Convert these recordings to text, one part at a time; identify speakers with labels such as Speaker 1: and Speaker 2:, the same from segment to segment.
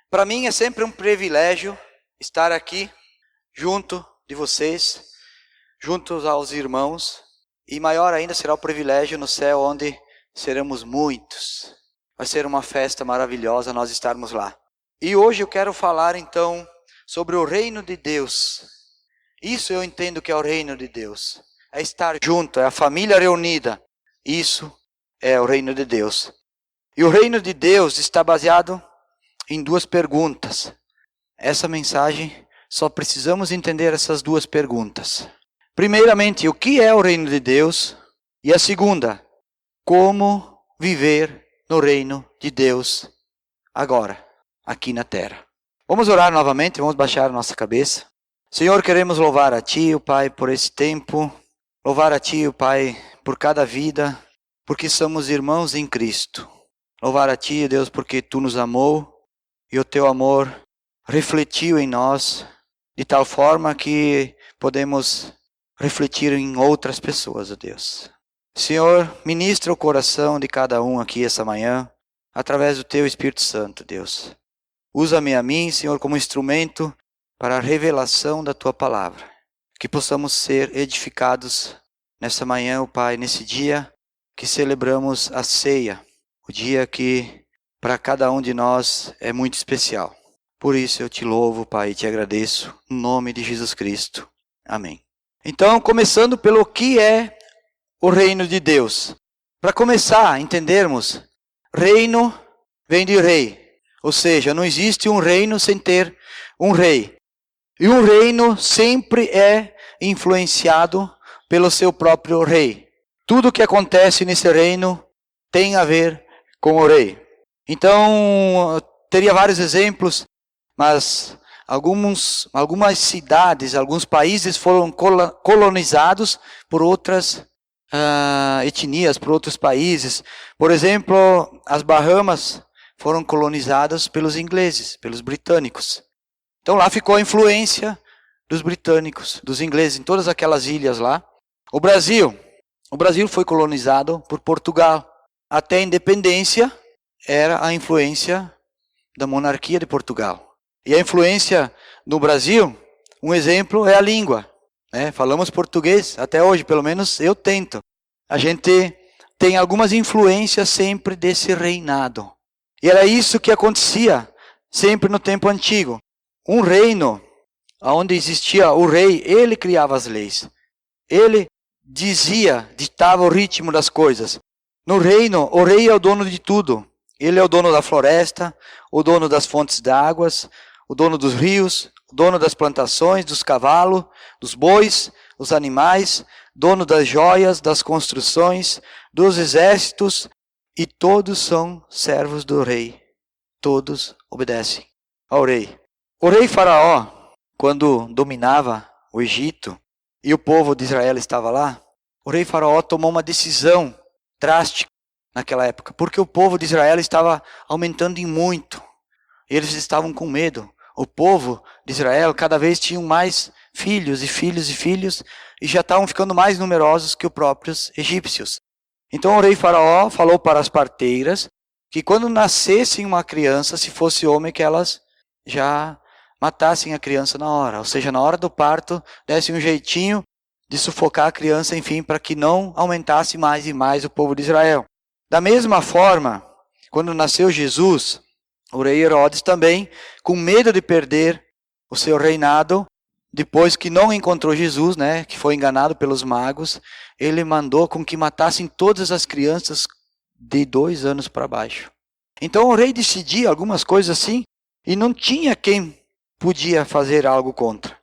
Speaker 1: Para mim é sempre um privilégio estar aqui junto de vocês, juntos aos irmãos, e maior ainda será o privilégio no céu, onde seremos muitos. Vai ser uma festa maravilhosa nós estarmos lá. E hoje eu quero falar então sobre o reino de Deus. Isso eu entendo que é o reino de Deus. É estar junto, é a família reunida. Isso é o reino de Deus. E o reino de Deus está baseado em duas perguntas. Essa mensagem, só precisamos entender essas duas perguntas. Primeiramente, o que é o reino de Deus? E a segunda, como viver no reino de Deus agora, aqui na terra. Vamos orar novamente, vamos baixar a nossa cabeça. Senhor, queremos louvar a Ti, o Pai, por esse tempo. Louvar a Ti, o Pai, por cada vida, porque somos irmãos em Cristo. Louvar a Ti, Deus, porque Tu nos amou e o Teu amor refletiu em nós de tal forma que podemos refletir em outras pessoas, ó Deus. Senhor, ministra o coração de cada um aqui essa manhã, através do Teu Espírito Santo, Deus. Usa-me a mim, Senhor, como instrumento para a revelação da Tua palavra. Que possamos ser edificados nessa manhã, ó Pai, nesse dia que celebramos a ceia. O dia que para cada um de nós é muito especial. Por isso eu te louvo, Pai, e te agradeço, no nome de Jesus Cristo. Amém. Então, começando pelo que é o reino de Deus. Para começar a entendermos, reino vem de rei. Ou seja, não existe um reino sem ter um rei. E um reino sempre é influenciado pelo seu próprio rei. Tudo que acontece nesse reino tem a ver com o rei. Então, teria vários exemplos, mas algumas cidades, alguns países foram colonizados por outras etnias, por outros países. Por exemplo, as Bahamas foram colonizadas pelos ingleses, pelos britânicos. Então lá ficou a influência dos britânicos, dos ingleses, em todas aquelas ilhas lá. O Brasil foi colonizado por Portugal. Até a independência era a influência da monarquia de Portugal. E a influência no Brasil, um exemplo é a língua. Falamos português, até hoje, pelo menos eu tento. A gente tem algumas influências sempre desse reinado. E era isso que acontecia sempre no tempo antigo. Um reino, onde existia o rei, ele criava as leis. Ele ditava o ritmo das coisas. No reino, o rei é o dono de tudo. Ele é o dono da floresta, o dono das fontes de águas, o dono dos rios, o dono das plantações, dos cavalos, dos bois, os animais, dono das joias, das construções, dos exércitos, e todos são servos do rei. Todos obedecem ao rei. O rei Faraó, quando dominava o Egito e o povo de Israel estava lá, o rei Faraó tomou uma decisão drástica naquela época, porque o povo de Israel estava aumentando em muito. Eles estavam com medo. O povo de Israel cada vez tinham mais filhos e filhos e filhos, e já estavam ficando mais numerosos que os próprios egípcios. Então o rei Faraó falou para as parteiras que quando nascesse uma criança, se fosse homem, que elas já matassem a criança na hora. Ou seja, na hora do parto, dessem um jeitinho de sufocar a criança, enfim, para que não aumentasse mais e mais o povo de Israel. Da mesma forma, quando nasceu Jesus, o rei Herodes também, com medo de perder o seu reinado, depois que não encontrou Jesus, que foi enganado pelos magos, ele mandou com que matassem todas as crianças de 2 anos para baixo. Então o rei decidia algumas coisas assim, e não tinha quem podia fazer algo contra.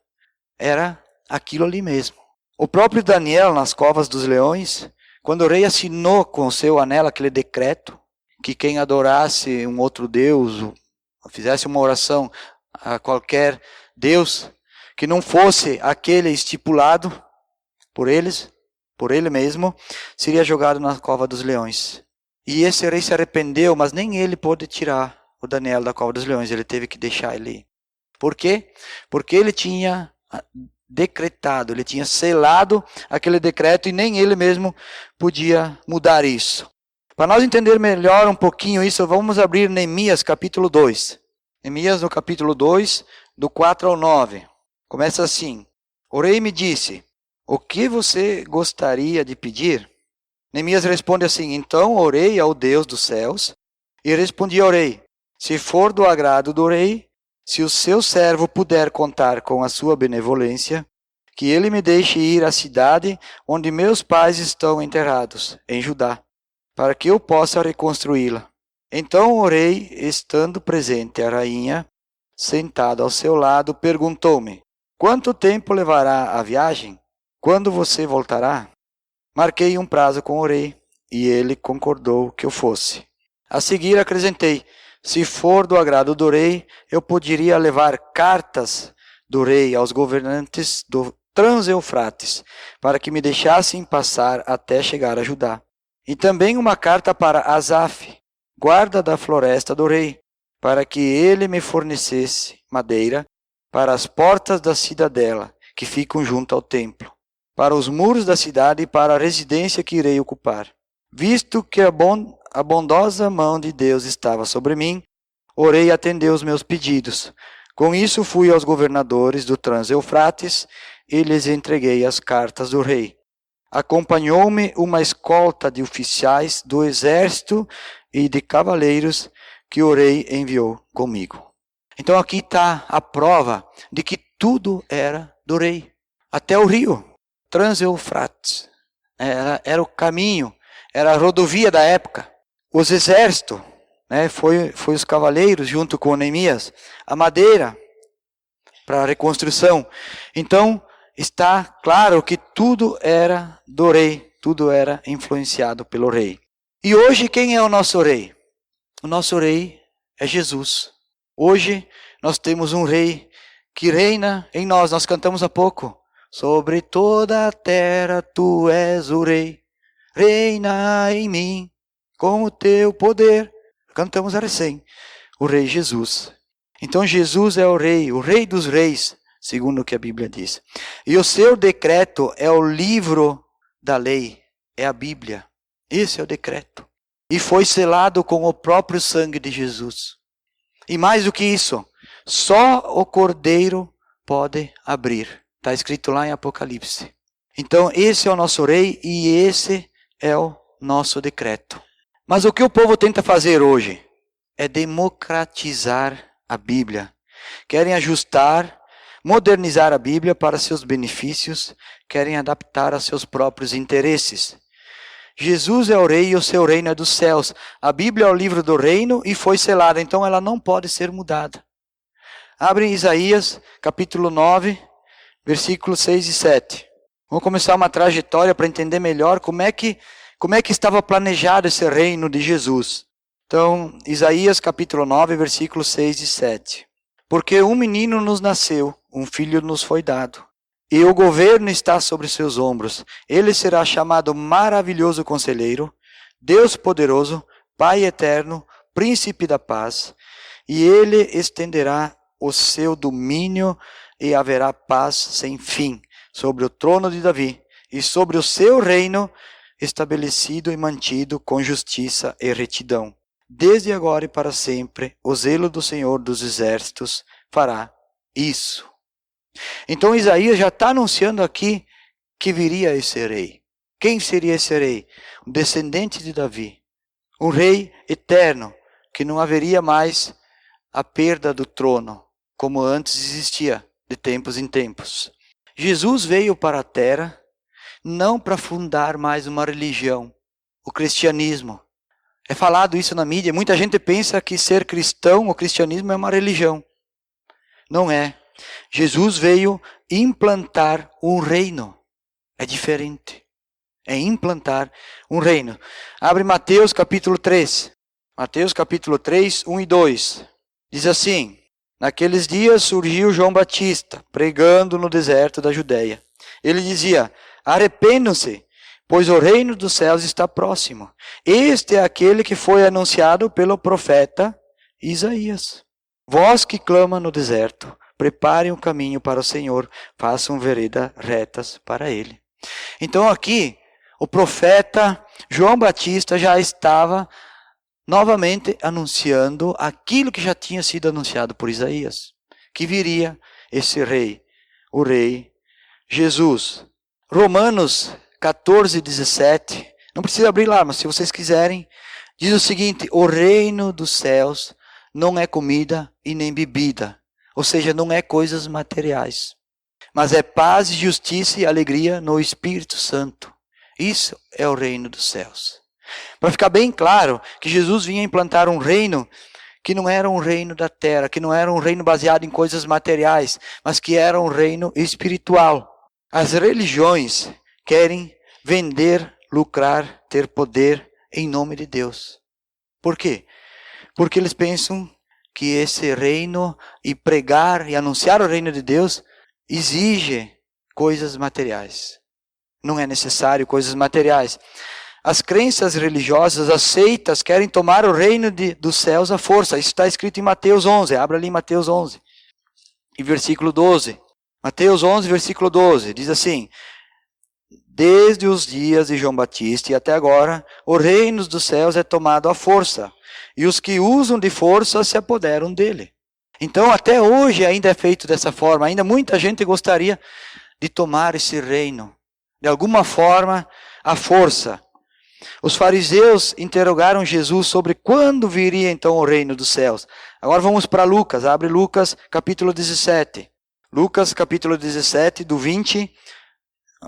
Speaker 1: Era aquilo ali mesmo. O próprio Daniel, nas covas dos leões, quando o rei assinou com o seu anel aquele decreto, que quem adorasse um outro Deus, ou fizesse uma oração a qualquer Deus, que não fosse aquele estipulado por ele mesmo, seria jogado na cova dos leões. E esse rei se arrependeu, mas nem ele pôde tirar o Daniel da cova dos leões, ele teve que deixar ele. Por quê? Porque ele tinha decretado, ele tinha selado aquele decreto e nem ele mesmo podia mudar isso. Para nós entender melhor um pouquinho isso, vamos abrir Neemias capítulo 2. Neemias no capítulo 2, do 4 ao 9. Começa assim: O rei me disse, o que você gostaria de pedir? Neemias responde assim: Então orei ao Deus dos céus e respondi ao rei: Se for do agrado do rei, se o seu servo puder contar com a sua benevolência, que ele me deixe ir à cidade onde meus pais estão enterrados, em Judá, para que eu possa reconstruí-la. Então o rei, estando presente a rainha, sentado ao seu lado, perguntou-me: Quanto tempo levará a viagem? Quando você voltará? Marquei um prazo com o rei, e ele concordou que eu fosse. A seguir acrescentei: se for do agrado do rei, eu poderia levar cartas do rei aos governantes do Trans-Eufrates, para que me deixassem passar até chegar a Judá. E também uma carta para Asaf, guarda da floresta do rei, para que ele me fornecesse madeira para as portas da cidadela, que ficam junto ao templo, para os muros da cidade e para a residência que irei ocupar. Visto que a bondosa mão de Deus estava sobre mim, orei e atendeu os meus pedidos. Com isso fui aos governadores do Trans-Eufrates e lhes entreguei as cartas do rei. Acompanhou-me uma escolta de oficiais do exército e de cavaleiros que o rei enviou comigo. Então aqui está a prova de que tudo era do rei. Até o rio, Trans-Eufrates, era o caminho, era a rodovia da época. Os exércitos, foi os cavaleiros junto com Neemias, a madeira para a reconstrução. Então está claro que tudo era do rei, tudo era influenciado pelo rei. E hoje quem é o nosso rei? O nosso rei é Jesus. Hoje nós temos um rei que reina em nós. Nós cantamos há pouco: sobre toda a terra tu és o rei, reina em mim com o teu poder. Cantamos a recém, o rei Jesus. Então Jesus é o rei dos reis, segundo o que a Bíblia diz. E o seu decreto é o livro da lei, é a Bíblia. Esse é o decreto. E foi selado com o próprio sangue de Jesus. E mais do que isso, só o Cordeiro pode abrir. Está escrito lá em Apocalipse. Então esse é o nosso rei e esse é o nosso decreto. Mas o que o povo tenta fazer hoje é democratizar a Bíblia. Querem ajustar, modernizar a Bíblia para seus benefícios, querem adaptar a seus próprios interesses. Jesus é o rei e o seu reino é dos céus. A Bíblia é o livro do reino e foi selada, então ela não pode ser mudada. Abre Isaías, capítulo 9, versículos 6 e 7. Vamos começar uma trajetória para entender melhor como é que estava planejado esse reino de Jesus. Então, Isaías capítulo 9, versículos 6 e 7. Porque um menino nos nasceu, um filho nos foi dado, e o governo está sobre seus ombros. Ele será chamado Maravilhoso Conselheiro, Deus Poderoso, Pai Eterno, Príncipe da Paz, e ele estenderá o seu domínio e haverá paz sem fim sobre o trono de Davi e sobre o seu reino, estabelecido e mantido com justiça e retidão. Desde agora e para sempre, o zelo do Senhor dos Exércitos fará isso. Então Isaías já está anunciando aqui que viria esse rei. Quem seria esse rei? Um descendente de Davi. Um rei eterno, que não haveria mais a perda do trono, como antes existia, de tempos em tempos. Jesus veio para a terra não para fundar mais uma religião, o cristianismo. É falado isso na mídia, muita gente pensa que ser cristão, o cristianismo é uma religião. Não é. Jesus veio implantar um reino. É diferente. É implantar um reino. Abre Mateus capítulo 3. Mateus capítulo 3, 1 e 2. Diz assim: naqueles dias surgiu João Batista, pregando no deserto da Judeia. Ele dizia: arrependam-se, pois o reino dos céus está próximo. Este é aquele que foi anunciado pelo profeta Isaías. Vós que clama no deserto, preparem o caminho para o Senhor, façam veredas retas para ele. Então aqui, o profeta João Batista já estava novamente anunciando aquilo que já tinha sido anunciado por Isaías, que viria esse rei, o rei Jesus. Romanos 14, 17, não precisa abrir lá, mas se vocês quiserem, diz o seguinte: o reino dos céus não é comida e nem bebida, ou seja, não é coisas materiais, mas é paz, justiça e alegria no Espírito Santo. Isso é o reino dos céus. Para ficar bem claro que Jesus vinha implantar um reino que não era um reino da terra, que não era um reino baseado em coisas materiais, mas que era um reino espiritual. As religiões querem vender, lucrar, ter poder em nome de Deus. Por quê? Porque eles pensam que esse reino e pregar e anunciar o reino de Deus exige coisas materiais. Não é necessário coisas materiais. As crenças religiosas, as seitas, querem tomar o reino dos céus à força. Isso está escrito em Mateus 11. Abra ali Mateus 11, e versículo 12. Mateus 11, versículo 12. Diz assim: desde os dias de João Batista e até agora, o reino dos céus é tomado à força, e os que usam de força se apoderam dele. Então, até hoje ainda é feito dessa forma. Ainda muita gente gostaria de tomar esse reino, de alguma forma, à força. Os fariseus interrogaram Jesus sobre quando viria então o reino dos céus. Agora vamos para Lucas. Abre Lucas capítulo 17. Lucas capítulo 17, do 20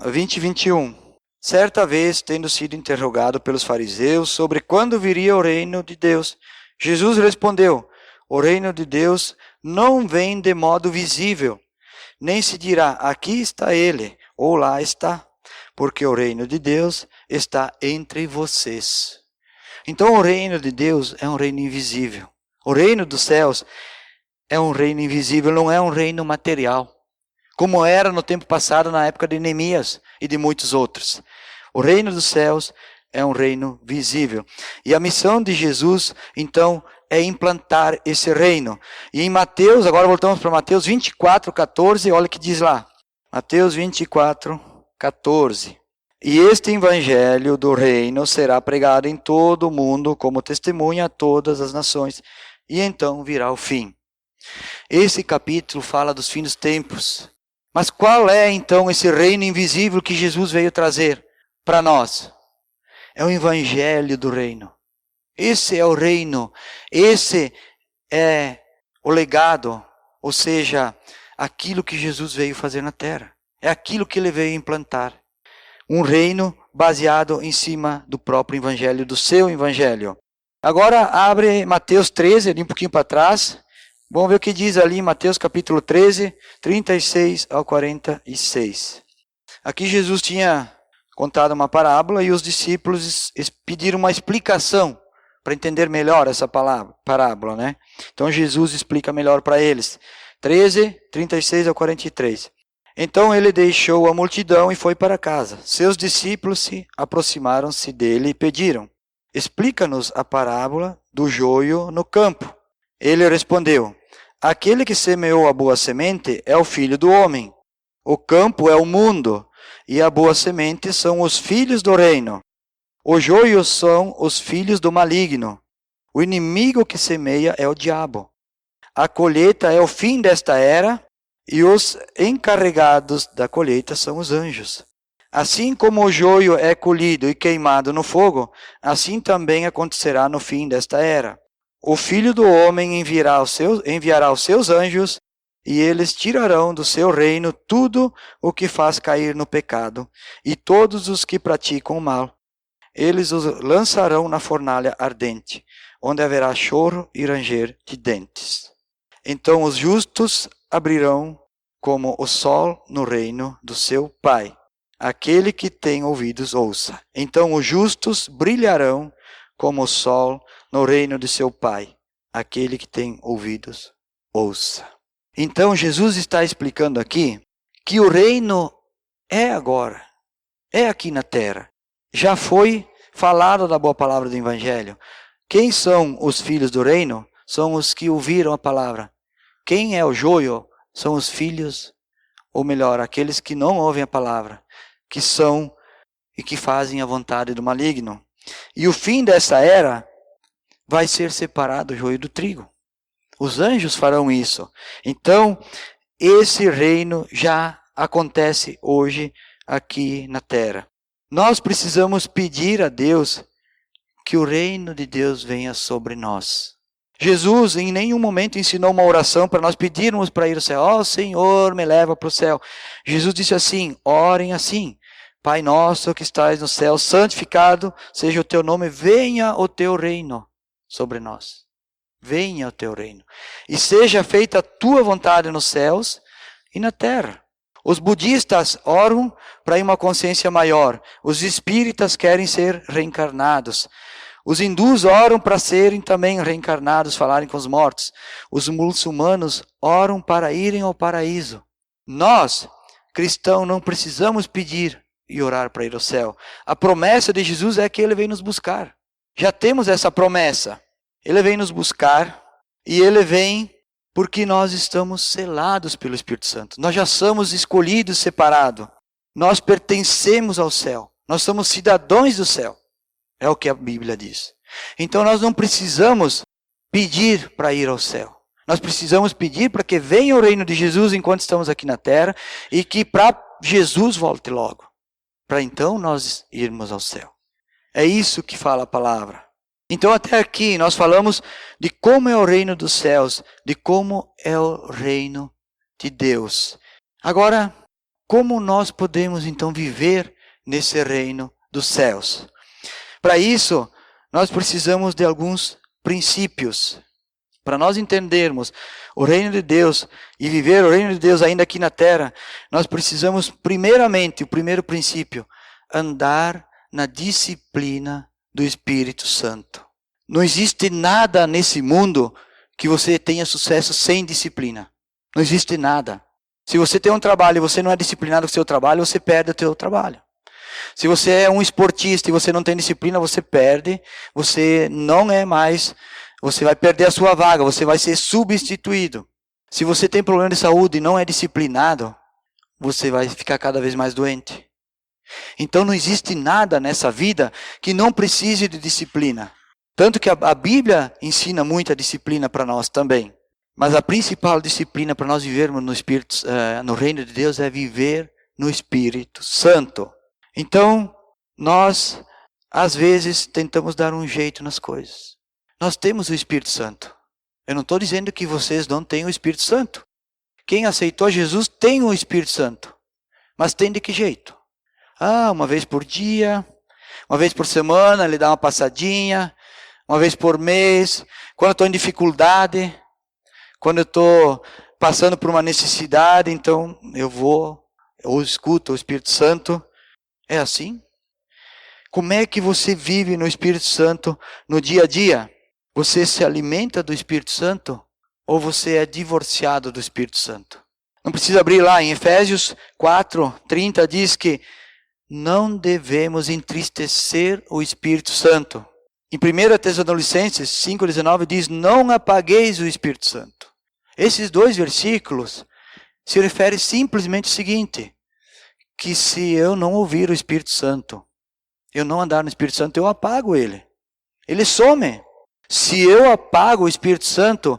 Speaker 1: e 21. Certa vez, tendo sido interrogado pelos fariseus sobre quando viria o reino de Deus, Jesus respondeu: o reino de Deus não vem de modo visível, nem se dirá aqui está ele ou lá está, porque o reino de Deus está entre vocês. Então o reino de Deus é um reino invisível. O reino dos céus é um reino invisível, não é um reino material, como era no tempo passado, na época de Neemias e de muitos outros. O reino dos céus é um reino visível. E a missão de Jesus, então, é implantar esse reino. E em Mateus, agora voltamos para Mateus 24, 14, olha o que diz lá. Mateus 24, 14. E este evangelho do reino será pregado em todo o mundo como testemunha a todas as nações, e então virá o fim. Esse capítulo fala dos fins dos tempos. Mas qual é então esse reino invisível que Jesus veio trazer para nós? É o evangelho do reino. Esse é o reino, esse é o legado, ou seja, aquilo que Jesus veio fazer na terra. É aquilo que ele veio implantar. Um reino baseado em cima do próprio evangelho, do seu evangelho. Agora abre Mateus 13, ali um pouquinho para trás. Vamos ver o que diz ali em Mateus capítulo 13, 36 ao 46. Aqui Jesus tinha contado uma parábola e os discípulos pediram uma explicação para entender melhor essa parábola, né? Então Jesus explica melhor para eles. 13, 36 ao 43. Então ele deixou a multidão e foi para casa. Seus discípulos se aproximaram-se dele e pediram: explica-nos a parábola do joio no campo. Ele respondeu: aquele que semeou a boa semente é o filho do homem. O campo é o mundo, e a boa semente são os filhos do reino. Os joios são os filhos do maligno. O inimigo que semeia é o diabo. A colheita é o fim desta era, e os encarregados da colheita são os anjos. Assim como o joio é colhido e queimado no fogo, assim também acontecerá no fim desta era. O Filho do Homem enviará os seus anjos, e eles tirarão do seu reino tudo o que faz cair no pecado, e todos os que praticam o mal. Eles os lançarão na fornalha ardente, onde haverá choro e ranger de dentes. Então os justos abrirão como o sol no reino do seu Pai. Aquele que tem ouvidos, ouça. Então os justos brilharão como o sol no reino de seu Pai. Aquele que tem ouvidos, ouça. Então Jesus está explicando aqui que o reino é agora, é aqui na terra. Já foi falado da boa palavra do Evangelho. Quem são os filhos do reino? São os que ouviram a palavra. Quem é o joio? São os filhos, ou melhor, aqueles que não ouvem a palavra, que são e que fazem a vontade do maligno. E o fim dessa era vai ser separado o joio do trigo. Os anjos farão isso. Então, esse reino já acontece hoje aqui na terra. Nós precisamos pedir a Deus que o reino de Deus venha sobre nós. Jesus em nenhum momento ensinou uma oração para nós pedirmos para ir ao céu. Ó Senhor, me leva para o céu. Jesus disse assim, orem assim. Pai nosso que estás no céu, santificado seja o teu nome, venha o teu reino sobre nós. Venha o teu reino. E seja feita a tua vontade nos céus e na terra. Os budistas oram para uma consciência maior. Os espíritas querem ser reencarnados. Os hindus oram para serem também reencarnados, falarem com os mortos. Os muçulmanos oram para irem ao paraíso. Nós, cristãos, não precisamos pedir e orar para ir ao céu. A promessa de Jesus é que Ele vem nos buscar. Já temos essa promessa. Ele vem nos buscar e Ele vem porque nós estamos selados pelo Espírito Santo. Nós já somos escolhidos, separados. Nós pertencemos ao céu. Nós somos cidadãos do céu. É o que a Bíblia diz. Então nós não precisamos pedir para ir ao céu. Nós precisamos pedir para que venha o reino de Jesus enquanto estamos aqui na terra e que para Jesus volte logo. Para então nós irmos ao céu. É isso que fala a palavra. Então até aqui nós falamos de como é o reino dos céus, de como é o reino de Deus. Agora, como nós podemos então viver nesse reino dos céus? Para isso, nós precisamos de alguns princípios. Para nós entendermos o reino de Deus e viver o reino de Deus ainda aqui na terra, nós precisamos primeiramente, o primeiro princípio, andar na disciplina do Espírito Santo. Não existe nada nesse mundo que você tenha sucesso sem disciplina. Não existe nada. Se você tem um trabalho e você não é disciplinado com o seu trabalho, você perde o seu trabalho. Se você é um esportista e você não tem disciplina, você perde. Você não é mais, você vai perder a sua vaga, você vai ser substituído. Se você tem problema de saúde e não é disciplinado, você vai ficar cada vez mais doente. Então não existe nada nessa vida que não precise de disciplina. Tanto que a Bíblia ensina muita disciplina para nós também. Mas a principal disciplina para nós vivermos no reino de Deus é viver no Espírito Santo. Então, nós, às vezes, tentamos dar um jeito nas coisas. Nós temos o Espírito Santo. Eu não estou dizendo que vocês não têm o Espírito Santo. Quem aceitou Jesus tem o Espírito Santo. Mas tem de que jeito? Uma vez por dia, uma vez por semana, ele dá uma passadinha, uma vez por mês, quando eu estou em dificuldade, quando eu estou passando por uma necessidade, então eu escuto o Espírito Santo. É assim? Como é que você vive no Espírito Santo no dia a dia? Você se alimenta do Espírito Santo ou você é divorciado do Espírito Santo? Não precisa abrir lá, em Efésios 4:30 diz que não devemos entristecer o Espírito Santo. Em 1 Tessalonicenses 5:19 diz, não apagueis o Espírito Santo. Esses dois versículos se referem simplesmente ao seguinte, que se eu não ouvir o Espírito Santo, eu não andar no Espírito Santo, eu apago ele. Ele some. Se eu apago o Espírito Santo,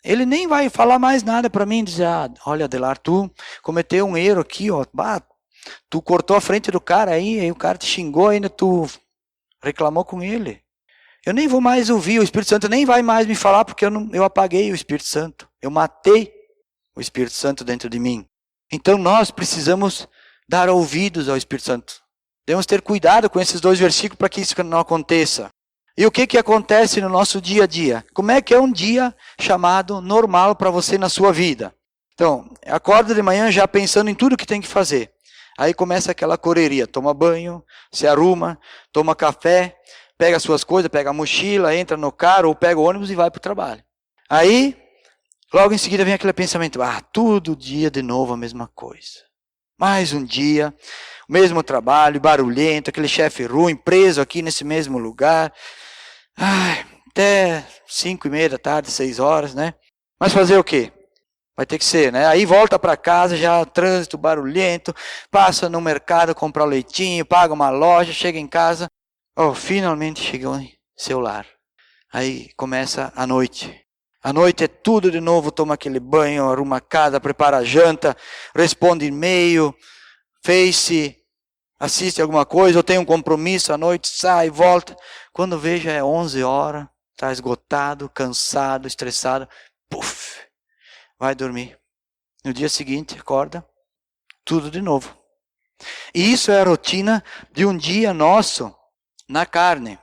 Speaker 1: ele nem vai falar mais nada para mim, dizer, olha Adelar, tu cometeu um erro aqui, tu cortou a frente do cara aí o cara te xingou, ainda tu reclamou com ele. Eu nem vou mais ouvir, o Espírito Santo nem vai mais me falar, porque eu apaguei o Espírito Santo. Eu matei o Espírito Santo dentro de mim. Então nós precisamos dar ouvidos ao Espírito Santo. Devemos ter cuidado com esses dois versículos para que isso não aconteça. E o que acontece no nosso dia a dia? Como é que é um dia chamado normal para você na sua vida? Então, acorda de manhã já pensando em tudo que tem que fazer. Aí começa aquela correria, toma banho, se arruma, toma café, pega as suas coisas, pega a mochila, entra no carro ou pega o ônibus e vai para o trabalho. Aí, logo em seguida vem aquele pensamento, todo dia de novo a mesma coisa. Mais um dia, o mesmo trabalho, barulhento, aquele chefe ruim, preso aqui nesse mesmo lugar. Até 5:30 da tarde, 6 horas, né? Mas fazer o quê? Vai ter que ser, né? Aí volta para casa, já trânsito barulhento, passa no mercado, compra um leitinho, paga uma loja, chega em casa. Finalmente chegou em seu lar. Aí começa a noite. A noite é tudo de novo, toma aquele banho, arruma a casa, prepara a janta, responde e-mail, Face, assiste alguma coisa, ou tem um compromisso à noite, sai, volta. Quando veja é 11 horas, está esgotado, cansado, estressado, puf, vai dormir. No dia seguinte, acorda, tudo de novo. E isso é a rotina de um dia nosso na carne.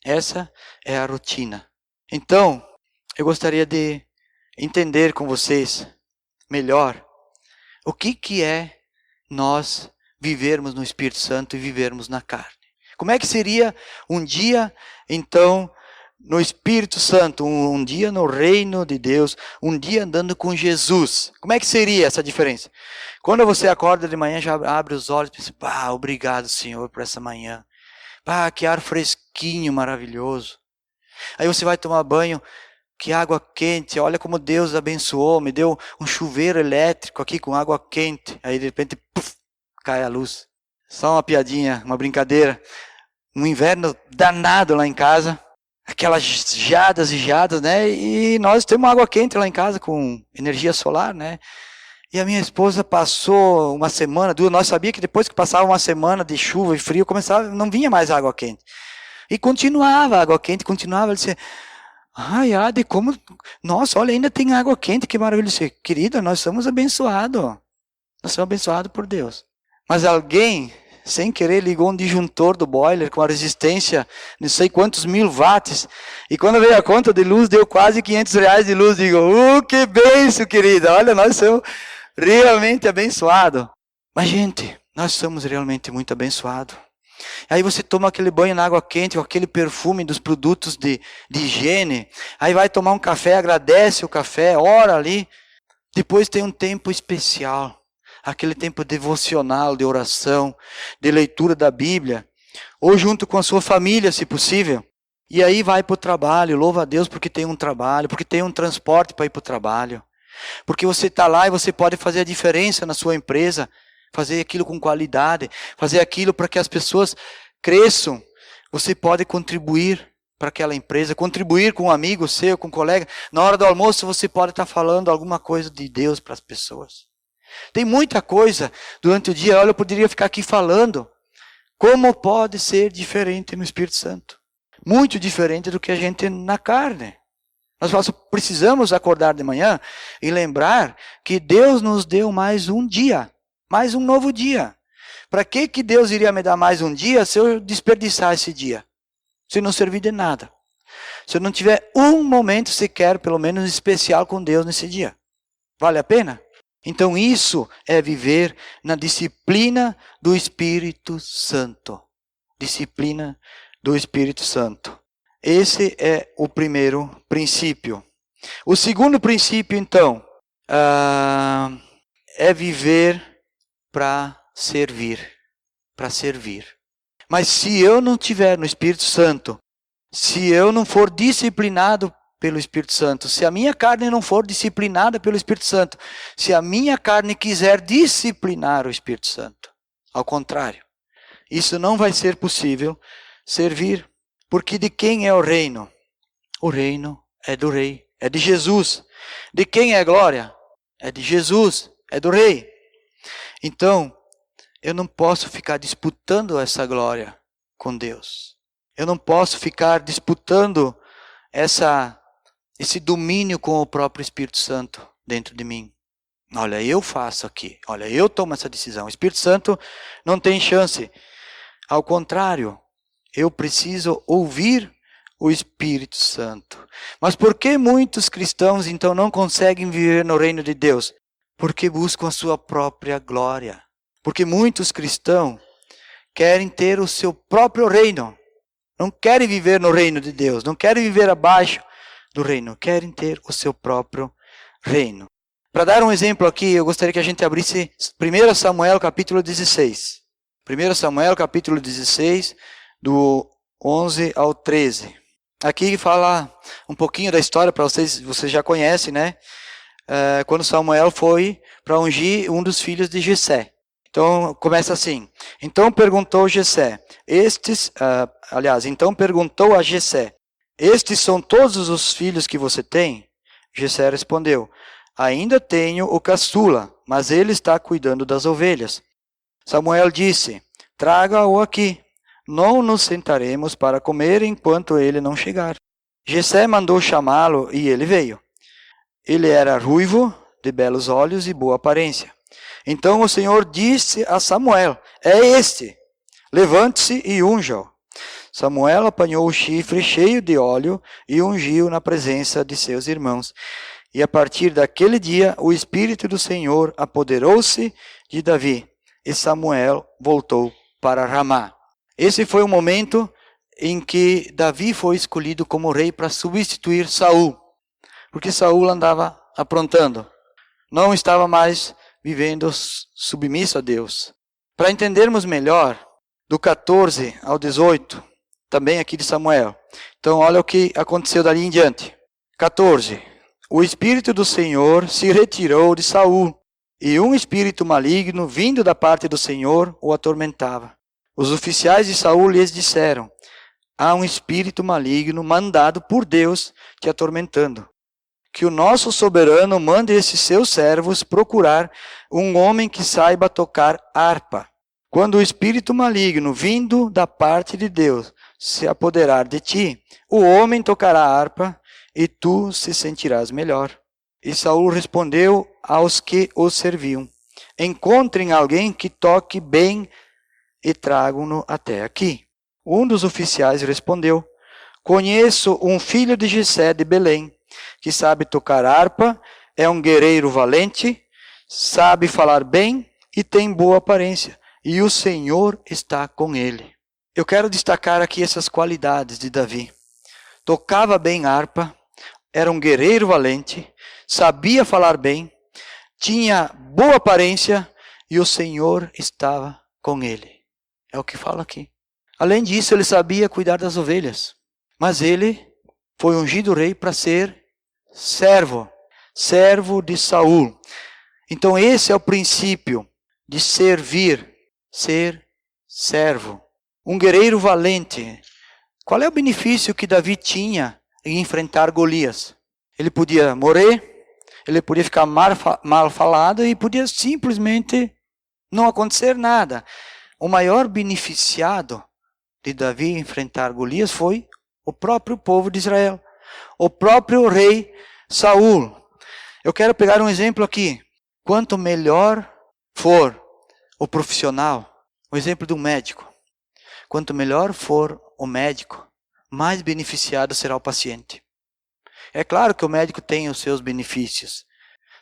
Speaker 1: Essa é a rotina. Então, eu gostaria de entender com vocês melhor o que é nós vivermos no Espírito Santo e vivermos na carne. Como é que seria um dia, então, no Espírito Santo, um dia no reino de Deus, um dia andando com Jesus? Como é que seria essa diferença? Quando você acorda de manhã, já abre os olhos e pensa, obrigado, Senhor, por essa manhã. Que ar fresquinho, maravilhoso. Aí você vai tomar banho, que água quente, olha como Deus abençoou, me deu um chuveiro elétrico aqui com água quente. Aí de repente, puf, cai a luz. Só uma piadinha, uma brincadeira. Um inverno danado lá em casa, aquelas geadas e geadas, né? E nós temos água quente lá em casa com energia solar, né? E a minha esposa passou uma semana, duas, nós sabíamos que depois que passava uma semana de chuva e frio, não vinha mais água quente. E continuava a água quente, continuava, ele disse, Ade, como, nossa, olha, ainda tem água quente, que maravilha. Eu disse, querida, nós somos abençoados. Nós somos abençoados por Deus. Mas alguém, sem querer, ligou um disjuntor do boiler com a resistência, não sei quantos 1000 watts. E quando veio a conta de luz, deu quase R$500 de luz. Digo, que bênção, querida. Olha, nós somos realmente abençoados. Mas, gente, nós somos realmente muito abençoados. Aí você toma aquele banho na água quente, com aquele perfume dos produtos de higiene. Aí vai tomar um café, agradece o café, ora ali. Depois tem um tempo especial. Aquele tempo devocional, de oração, de leitura da Bíblia. Ou junto com a sua família, se possível. E aí vai para o trabalho, louva a Deus porque tem um trabalho, porque tem um transporte para ir para o trabalho. Porque você está lá e você pode fazer a diferença na sua empresa. Fazer aquilo com qualidade, fazer aquilo para que as pessoas cresçam. Você pode contribuir para aquela empresa, contribuir com um amigo seu, com um colega. Na hora do almoço você pode estar falando alguma coisa de Deus para as pessoas. Tem muita coisa durante o dia, olha, eu poderia ficar aqui falando. Como pode ser diferente no Espírito Santo? Muito diferente do que a gente na carne. Nós precisamos acordar de manhã e lembrar que Deus nos deu mais um dia. Mais um novo dia. Para que Deus iria me dar mais um dia se eu desperdiçar esse dia? Se não servir de nada. Se eu não tiver um momento sequer, pelo menos especial com Deus nesse dia. Vale a pena? Então isso é viver na disciplina do Espírito Santo. Disciplina do Espírito Santo. Esse é o primeiro princípio. O segundo princípio, então, é viver para servir. Para servir. Mas se eu não tiver no Espírito Santo, se eu não for disciplinado pelo Espírito Santo, se a minha carne não for disciplinada pelo Espírito Santo, se a minha carne quiser disciplinar o Espírito Santo, ao contrário, isso não vai ser possível servir. Porque de quem é o reino? O reino é do Rei, é de Jesus. De quem é a glória? É de Jesus, é do Rei. Então, eu não posso ficar disputando essa glória com Deus. Eu não posso ficar disputando esse domínio com o próprio Espírito Santo dentro de mim. Olha, eu faço aqui. Olha, eu tomo essa decisão. O Espírito Santo não tem chance. Ao contrário, eu preciso ouvir o Espírito Santo. Mas por que muitos cristãos então não conseguem viver no reino de Deus? Porque buscam a sua própria glória. Porque muitos cristãos querem ter o seu próprio reino. Não querem viver no reino de Deus. Não querem viver abaixo do reino. Querem ter o seu próprio reino. Para dar um exemplo aqui, eu gostaria que a gente abrisse 1 Samuel capítulo 16. 1 Samuel capítulo 16, do 11 ao 13. Aqui fala um pouquinho da história para vocês já conhecem, né? Quando Samuel foi para ungir um dos filhos de Jessé. Então, começa assim. Então perguntou a Jessé, estes são todos os filhos que você tem? Jessé respondeu, ainda tenho o caçula, mas ele está cuidando das ovelhas. Samuel disse, traga-o aqui, não nos sentaremos para comer enquanto ele não chegar. Jessé mandou chamá-lo e ele veio. Ele era ruivo, de belos olhos e boa aparência. Então o Senhor disse a Samuel, é este, levante-se e unja-o. Samuel apanhou o chifre cheio de óleo e ungiu na presença de seus irmãos. E a partir daquele dia, o Espírito do Senhor apoderou-se de Davi, e Samuel voltou para Ramá. Esse foi o momento em que Davi foi escolhido como rei para substituir Saul, porque Saul andava aprontando, não estava mais vivendo submisso a Deus. Para entendermos melhor, do 14 ao 18, também aqui de Samuel. Então, olha o que aconteceu dali em diante. 14. O Espírito do Senhor se retirou de Saul, e um espírito maligno, vindo da parte do Senhor, o atormentava. Os oficiais de Saul lhes disseram, há um espírito maligno mandado por Deus te atormentando. Que o nosso soberano mande esses seus servos procurar um homem que saiba tocar harpa. Quando o espírito maligno, vindo da parte de Deus, se apoderar de ti, o homem tocará harpa e tu se sentirás melhor. E Saul respondeu aos que o serviam, encontrem alguém que toque bem e tragam-no até aqui. Um dos oficiais respondeu, conheço um filho de Jessé de Belém, que sabe tocar harpa, é um guerreiro valente, sabe falar bem e tem boa aparência, e o Senhor está com ele. Eu quero destacar aqui essas qualidades de Davi. Tocava bem harpa, era um guerreiro valente, sabia falar bem, tinha boa aparência e o Senhor estava com ele. É o que fala aqui. Além disso, ele sabia cuidar das ovelhas, mas ele foi ungido rei para ser servo de Saul. Então esse é o princípio de servir, ser servo. Um guerreiro valente. Qual é o benefício que Davi tinha em enfrentar Golias? Ele podia morrer, ele podia ficar mal falado e podia simplesmente não acontecer nada. O maior beneficiado de Davi enfrentar Golias foi o próprio povo de Israel, o próprio rei Saul. Eu quero pegar um exemplo aqui. Quanto melhor for o profissional, o exemplo de um médico, quanto melhor for o médico, mais beneficiado será o paciente. É claro que o médico tem os seus benefícios.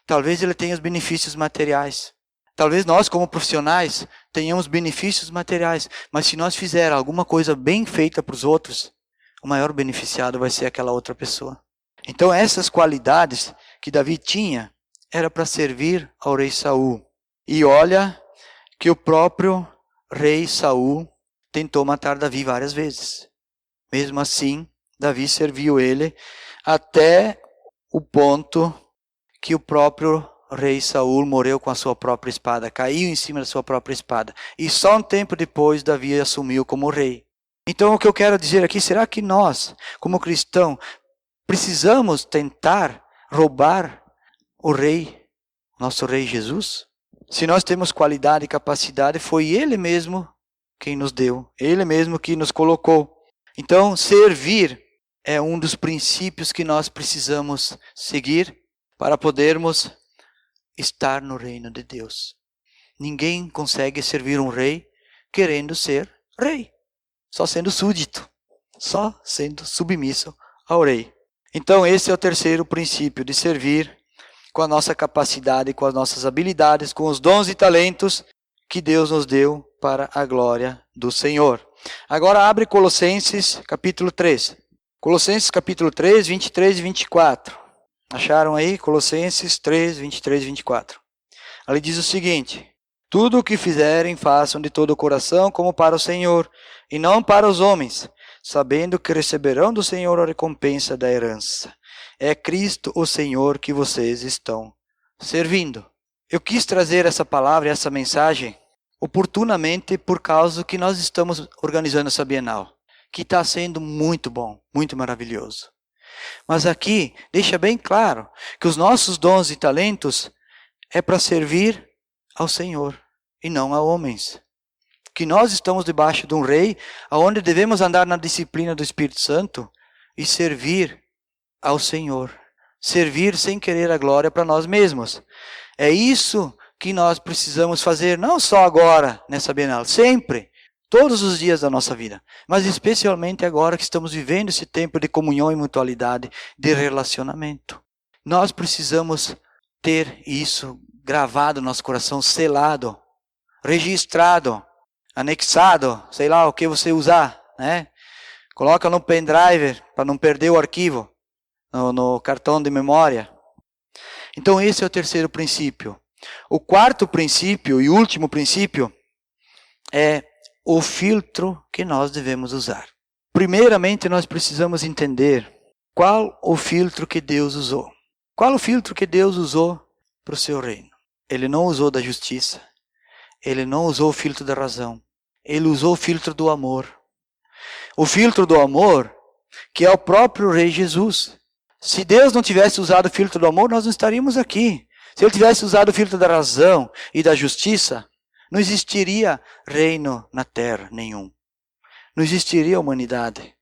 Speaker 1: Talvez ele tenha os benefícios materiais. Talvez nós, como profissionais, tenhamos benefícios materiais. Mas se nós fizermos alguma coisa bem feita para os outros, o maior beneficiado vai ser aquela outra pessoa. Então essas qualidades que Davi tinha, era para servir ao rei Saul. E olha que o próprio rei Saul tentou matar Davi várias vezes. Mesmo assim, Davi serviu ele até o ponto que o próprio rei Saul morreu com a sua própria espada, caiu em cima da sua própria espada. E só um tempo depois Davi assumiu como rei. Então o que eu quero dizer aqui, será que nós, como cristãos, precisamos tentar roubar o rei, nosso rei Jesus? Se nós temos qualidade e capacidade, foi ele mesmo quem nos deu, ele mesmo que nos colocou. Então, servir é um dos princípios que nós precisamos seguir para podermos estar no reino de Deus. Ninguém consegue servir um rei querendo ser rei, só sendo súdito, só sendo submisso ao rei. Então, esse é o terceiro princípio de servir com a nossa capacidade, com as nossas habilidades, com os dons e talentos que Deus nos deu para a glória do Senhor. Agora abre Colossenses capítulo 3. Colossenses capítulo 3, 23 e 24. Acharam aí? Colossenses 3, 23 e 24. Ali diz o seguinte: tudo o que fizerem, façam de todo o coração como para o Senhor, e não para os homens, sabendo que receberão do Senhor a recompensa da herança. É Cristo o Senhor que vocês estão servindo. Eu quis trazer essa palavra, essa mensagem, oportunamente por causa que nós estamos organizando essa Bienal. que está sendo muito bom, muito maravilhoso. Mas aqui deixa bem claro que os nossos dons e talentos é para servir ao Senhor e não a homens. Que nós estamos debaixo de um rei, onde devemos andar na disciplina do Espírito Santo e servir ao Senhor. Servir sem querer a glória para nós mesmos. É isso que nós precisamos fazer, não só agora, nessa Bienal, sempre, todos os dias da nossa vida. Mas especialmente agora que estamos vivendo esse tempo de comunhão e mutualidade, de relacionamento. Nós precisamos ter isso gravado no nosso coração, selado, registrado, anexado, sei lá o que você usar, né? Coloca no pendrive para não perder o arquivo, no cartão de memória. Então esse é o terceiro princípio. O quarto princípio e último princípio é o filtro que nós devemos usar. Primeiramente nós precisamos entender qual o filtro que Deus usou. Qual o filtro que Deus usou para o seu reino? Ele não usou da justiça. Ele não usou o filtro da razão. Ele usou o filtro do amor. O filtro do amor, que é o próprio Rei Jesus. Se Deus não tivesse usado o filtro do amor, nós não estaríamos aqui. Se Ele tivesse usado o filtro da razão e da justiça, não existiria reino na terra nenhum. Não existiria humanidade.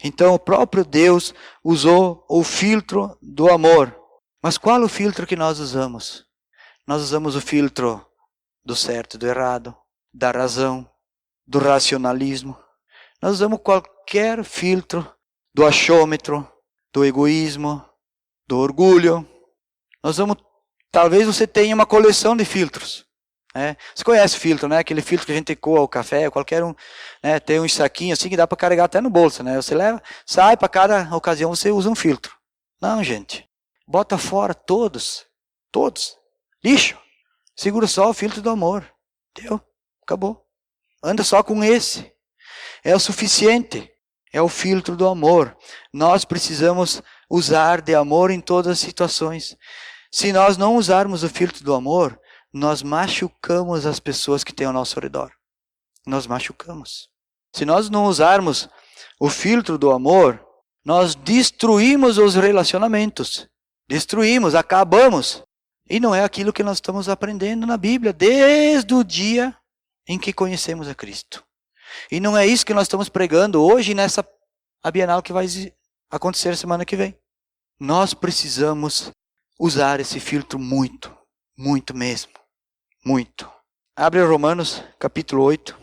Speaker 1: Então o próprio Deus usou o filtro do amor. Mas qual o filtro que nós usamos? Nós usamos o filtro do certo e do errado, da razão, do racionalismo. Nós usamos qualquer filtro do achômetro, do egoísmo, do orgulho. Nós vamos, talvez você tenha uma coleção de filtros. Né? Você conhece o filtro, né? Aquele filtro que a gente coa o café, qualquer um, né? Tem um saquinho assim que dá para carregar até no bolso, né? Você leva, sai para cada ocasião você usa um filtro. Não, gente. Bota fora todos. Lixo. Segura só o filtro do amor. Deu. Acabou. Anda só com esse. É o suficiente. É o filtro do amor. Nós precisamos usar de amor em todas as situações. Se nós não usarmos o filtro do amor, nós machucamos as pessoas que têm ao nosso redor. Nós machucamos. Se nós não usarmos o filtro do amor, nós destruímos os relacionamentos. Destruímos, acabamos. E não é aquilo que nós estamos aprendendo na Bíblia desde o dia em que conhecemos a Cristo. E não é isso que nós estamos pregando hoje nessa Bienal que vai acontecer semana que vem. Nós precisamos usar esse filtro muito, muito mesmo. Muito. Abre Romanos capítulo 8.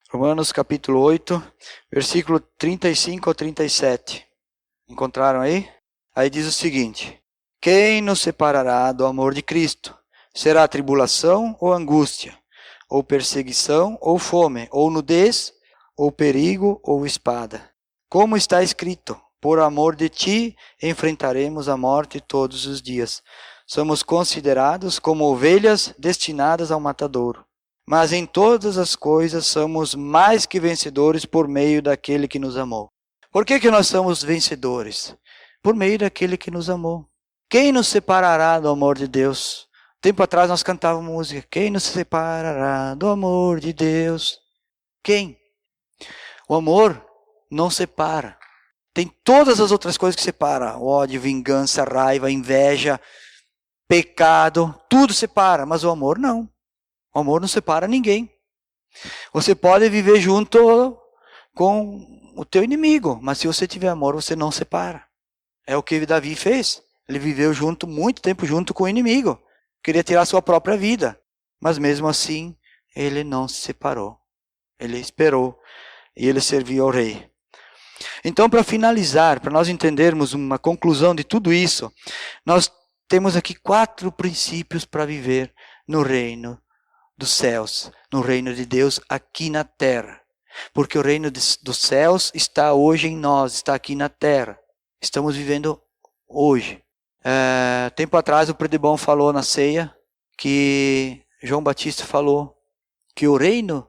Speaker 1: Romanos capítulo 8, versículo 35 ao 37. Encontraram aí? Aí diz o seguinte: quem nos separará do amor de Cristo? Será tribulação ou angústia? Ou perseguição ou fome? Ou nudez? Ou perigo ou espada? Como está escrito: por amor de ti enfrentaremos a morte todos os dias. Somos considerados como ovelhas destinadas ao matadouro. Mas em todas as coisas somos mais que vencedores por meio daquele que nos amou. Por que nós somos vencedores? Por meio daquele que nos amou. Quem nos separará do amor de Deus? Tempo atrás nós cantávamos música. Quem nos separará do amor de Deus? Quem? O amor não separa. Tem todas as outras coisas que separam. Ódio, vingança, raiva, inveja, pecado. Tudo separa, mas o amor não. O amor não separa ninguém. Você pode viver junto com o teu inimigo, mas se você tiver amor, você não separa. É o que Davi fez. Ele viveu junto, muito tempo junto com o inimigo. Queria tirar sua própria vida. Mas mesmo assim, ele não se separou. Ele esperou e ele serviu ao rei. Então, para finalizar, para nós entendermos uma conclusão de tudo isso, nós temos aqui 4 princípios para viver no reino dos céus, no reino de Deus aqui na terra. Porque o reino dos céus está hoje em nós, está aqui na terra. Estamos vivendo hoje. Tempo atrás o Predebon falou na ceia que João Batista falou que o reino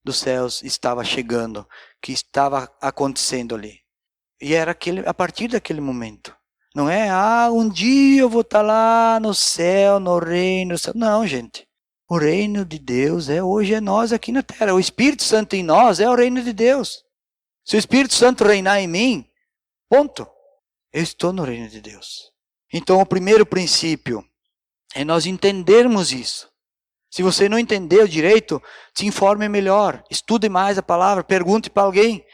Speaker 1: dos céus estava chegando, que estava acontecendo ali. E era a partir daquele momento. Não é, um dia eu vou estar lá no céu, no reino do céu. Não, gente. O reino de Deus hoje é nós aqui na terra. O Espírito Santo em nós é o reino de Deus. Se o Espírito Santo reinar em mim, ponto. Eu estou no reino de Deus. Então o primeiro princípio é nós entendermos isso. Se você não entendeu direito, se informe melhor. Estude mais a palavra, pergunte para alguém.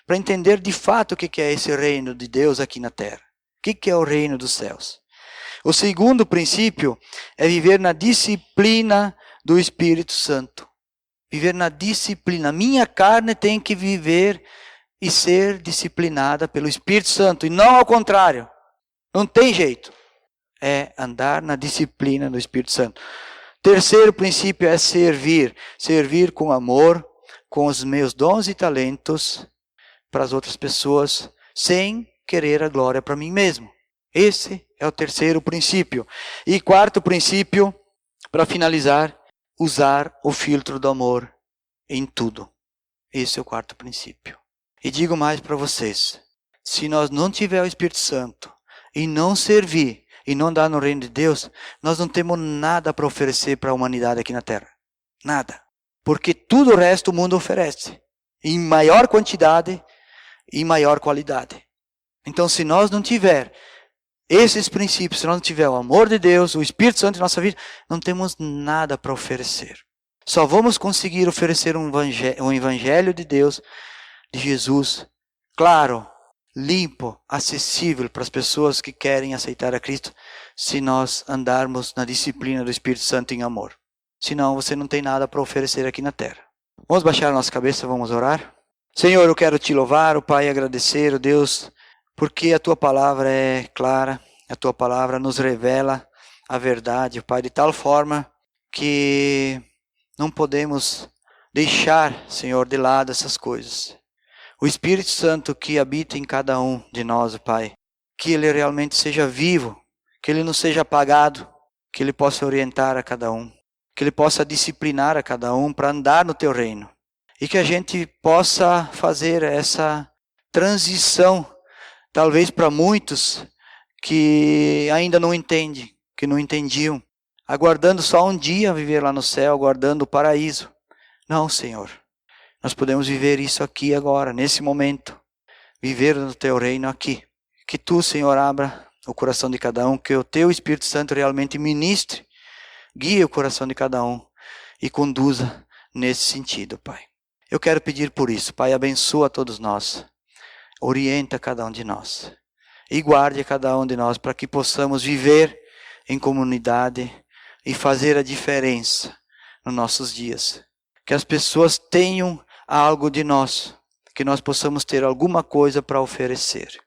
Speaker 1: Para entender de fato o que é esse reino de Deus aqui na terra. O que é o reino dos céus. O segundo princípio é viver na disciplina do Espírito Santo. Viver na disciplina. Minha carne tem que viver e ser disciplinada pelo Espírito Santo. E não ao contrário. Não tem jeito. É andar na disciplina do Espírito Santo. Terceiro princípio é servir. Servir com amor, com os meus dons e talentos para as outras pessoas, sem querer a glória para mim mesmo. Esse é o terceiro princípio. E quarto princípio, para finalizar, usar o filtro do amor em tudo. Esse é o quarto princípio. E digo mais para vocês, se nós não tiver o Espírito Santo e não servir e não dar no reino de Deus, nós não temos nada para oferecer para a humanidade aqui na Terra. Nada. Porque tudo o resto o mundo oferece. Em maior quantidade e maior qualidade. Então, se nós não tiver esses princípios, se nós não tiver o amor de Deus, o Espírito Santo em nossa vida, não temos nada para oferecer. Só vamos conseguir oferecer um evangelho de Deus, de Jesus, claro, limpo, acessível para as pessoas que querem aceitar a Cristo, se nós andarmos na disciplina do Espírito Santo em amor. Senão você não tem nada para oferecer aqui na terra. Vamos baixar a nossa cabeça, vamos orar? Senhor, eu quero te louvar, Pai, e agradecer, Deus, porque a Tua palavra é clara, a Tua palavra nos revela a verdade, Pai, de tal forma que não podemos deixar, Senhor, de lado essas coisas. O Espírito Santo que habita em cada um de nós, Pai, que Ele realmente seja vivo, que Ele não seja apagado, que Ele possa orientar a cada um, que Ele possa disciplinar a cada um para andar no Teu reino. E que a gente possa fazer essa transição, talvez para muitos que ainda não entendem, que não entendiam, aguardando só um dia viver lá no céu, aguardando o paraíso. Não, Senhor. Nós podemos viver isso aqui agora, nesse momento. Viver no Teu reino aqui. Que Tu, Senhor, abra o coração de cada um, que o Teu Espírito Santo realmente ministre, guie o coração de cada um e conduza nesse sentido, Pai. Eu quero pedir por isso, Pai, abençoa todos nós, orienta cada um de nós e guarde cada um de nós para que possamos viver em comunidade e fazer a diferença nos nossos dias. Que as pessoas tenham algo de nós, que nós possamos ter alguma coisa para oferecer.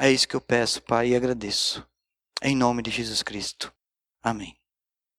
Speaker 1: É isso que eu peço, Pai, e agradeço. Em nome de Jesus Cristo. Amém.